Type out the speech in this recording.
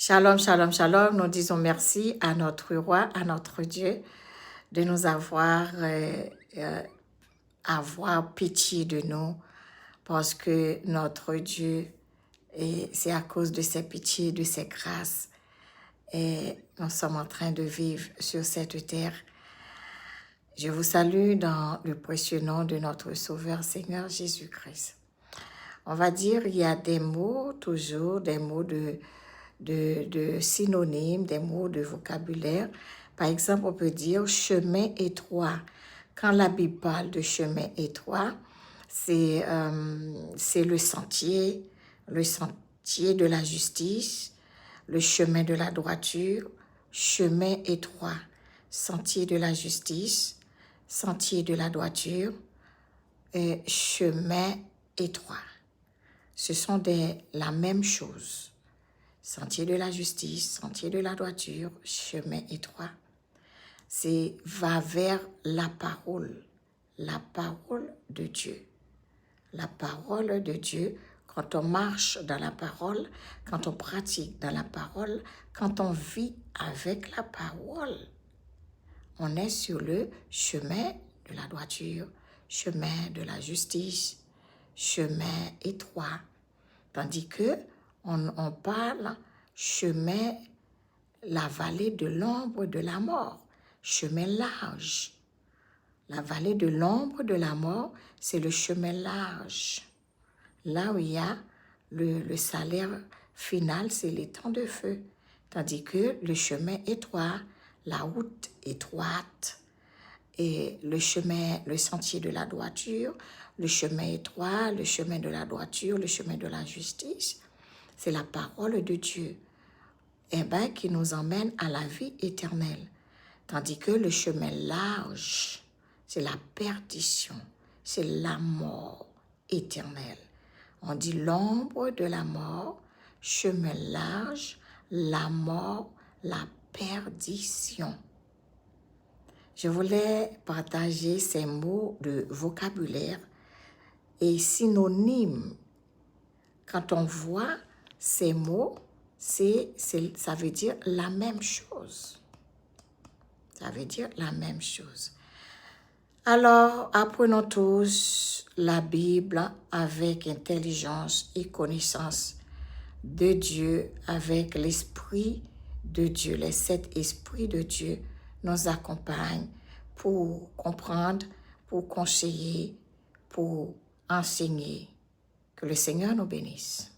Shalom, shalom, shalom. Nous disons merci à notre roi, à notre Dieu, de nous avoir pitié de nous, parce que notre Dieu, et c'est à cause de ses pitiés, de ses grâces, et nous sommes en train de vivre sur cette terre. Je vous salue dans le précieux nom de notre Sauveur Seigneur Jésus-Christ. On va dire, il y a des mots, toujours des mots de synonymes, des mots de vocabulaire. Par exemple, on peut dire chemin étroit. Quand la Bible parle de chemin étroit, c'est le sentier de la justice, le chemin de la droiture, chemin étroit, sentier de la justice, sentier de la droiture, et chemin étroit. Ce sont la même chose. Sentier de la justice, sentier de la droiture, chemin étroit. C'est va vers la parole de Dieu. La parole de Dieu, quand on marche dans la parole, quand on pratique dans la parole, quand on vit avec la parole, on est sur le chemin de la droiture, chemin de la justice, chemin étroit. Tandis que on parle chemin, la vallée de l'ombre de la mort, chemin large. La vallée de l'ombre de la mort, c'est le chemin large. Là où il y a le salaire final, c'est les temps de feu. Tandis que le chemin étroit, la route étroite, et le chemin, le sentier de la droiture, le chemin étroit, le chemin de la droiture, le chemin de la justice, c'est la parole de Dieu, qui nous emmène à la vie éternelle. Tandis que le chemin large, c'est la perdition, c'est la mort éternelle. On dit l'ombre de la mort, chemin large, la mort, la perdition. Je voulais partager ces mots de vocabulaire et synonymes. Quand on voit ces mots, ça veut dire la même chose. Ça veut dire la même chose. Alors, apprenons tous la Bible avec intelligence et connaissance de Dieu, avec l'Esprit de Dieu. Les 7 esprits de Dieu nous accompagnent pour comprendre, pour conseiller, pour enseigner. Que le Seigneur nous bénisse.